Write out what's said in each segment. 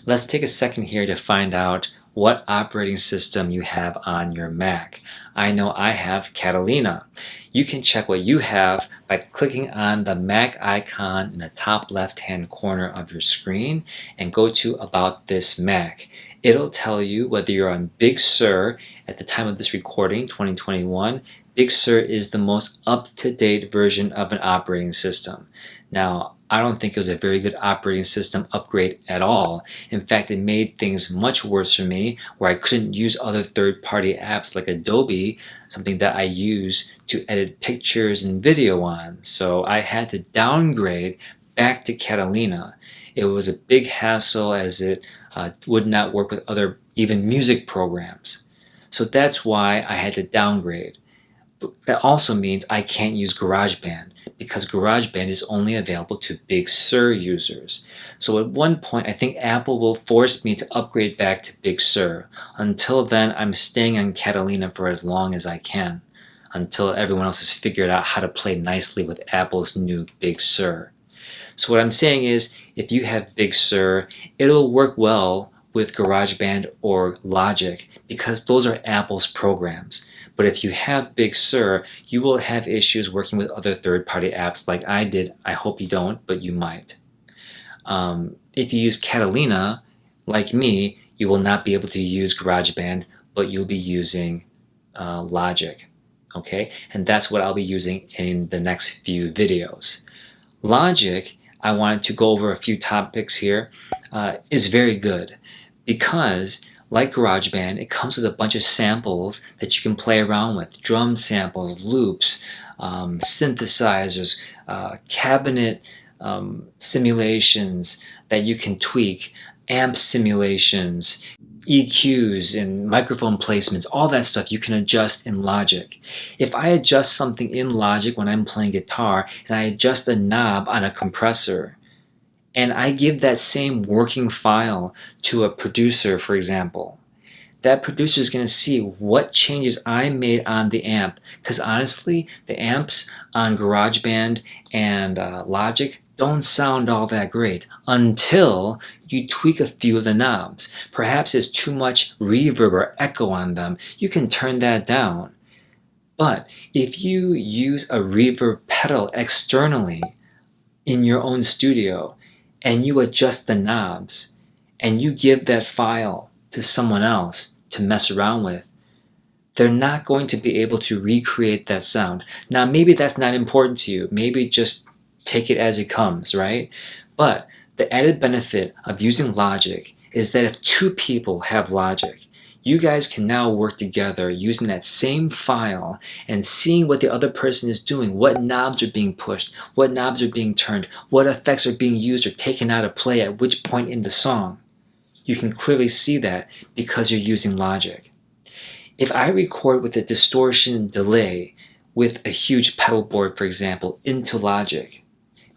Let's take a second here to find out what operating system you have on your Mac. I know I have Catalina. You can check what you have by clicking on the Mac icon in the top left-hand corner of your screen and go to About This Mac. It'll tell you whether you're on Big Sur at the time of this recording, 2021. Big Sur is the most up-to-date version of an operating system. Now, I don't think it was a very good operating system upgrade at all. In fact, it made things much worse for me where I couldn't use other third-party apps like Adobe, something that I use to edit pictures and video on. So I had to downgrade back to Catalina. It was a big hassle as it would not work with other even music programs. So that's why I had to downgrade. But that also means I can't use Garageband because Garageband is only available to Big Sur users. So at one point, I think Apple will force me to upgrade back to Big Sur. Until then, I'm staying on Catalina for as long as I can, until everyone else has figured out how to play nicely with Apple's new Big Sur. So what I'm saying is, if you have Big Sur, it'll work well with GarageBand or Logic because those are Apple's programs. But if you have Big Sur, you will have issues working with other third-party apps like I did. I hope you don't, but you might. If you use Catalina, like me, you will not be able to use GarageBand, but you'll be using Logic. Okay? And that's what I'll be using in the next few videos. Logic, I wanted to go over a few topics here, is very good because like GarageBand, it comes with a bunch of samples that you can play around with. Drum samples, loops, synthesizers, cabinet simulations that you can tweak, amp simulations, EQs and microphone placements, all that stuff you can adjust in Logic. If I adjust something in Logic when I'm playing guitar and I adjust a knob on a compressor, and I give that same working file to a producer, for example, that producer is going to see what changes I made on the amp. Because honestly, the amps on GarageBand and Logic don't sound all that great until you tweak a few of the knobs. Perhaps there's too much reverb or echo on them. You can turn that down. But if you use a reverb pedal externally in your own studio, and you adjust the knobs, and you give that file to someone else to mess around with, they're not going to be able to recreate that sound. Now, maybe that's not important to you. Maybe just take it as it comes, right? But the added benefit of using Logic is that if two people have Logic, you guys can now work together using that same file and seeing what the other person is doing, what knobs are being pushed, what knobs are being turned, what effects are being used or taken out of play at which point in the song. You can clearly see that because you're using Logic. If I record with a distortion delay with a huge pedal board, for example, into Logic,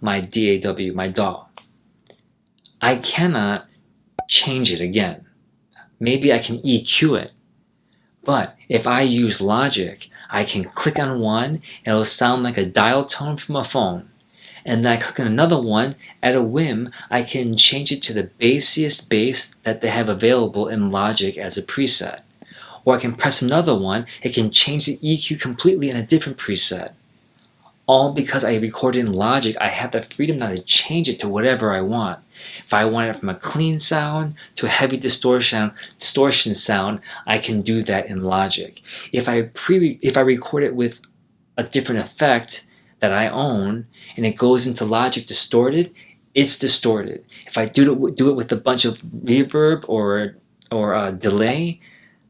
my DAW, my DAW, I cannot change it again. Maybe I can EQ it. But if I use Logic, I can click on one and it'll sound like a dial tone from a phone. And then I click on another one, at a whim, I can change it to the bassiest bass that they have available in Logic as a preset. Or I can press another one, it can change the EQ completely in a different preset. All because I recorded in Logic, I have the freedom now to change it to whatever I want. If I want it from a clean sound to a heavy distortion sound, I can do that in Logic. If I record it with a different effect that I own and it goes into Logic distorted, it's distorted. If I do it with a bunch of reverb or delay,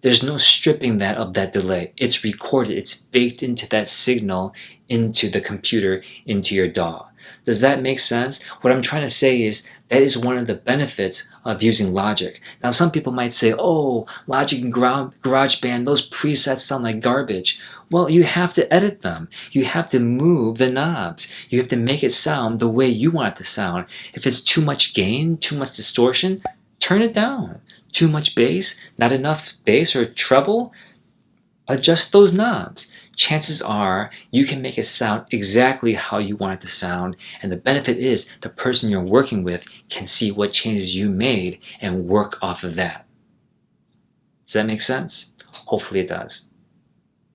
there's no stripping that of that delay. It's recorded. It's baked into that signal, into the computer, into your DAW. Does that make sense? What I'm trying to say is that is one of the benefits of using Logic. Now, some people might say, oh, Logic and GarageBand, those presets sound like garbage. Well, you have to edit them. You have to move the knobs. You have to make it sound the way you want it to sound. If it's too much gain, too much distortion, turn it down. Too much bass, not enough bass or treble, adjust those knobs. chances are you can make it sound exactly how you want it to sound, and the benefit is the person you're working with can see what changes you made and work off of that. Does that make sense? Hopefully it does.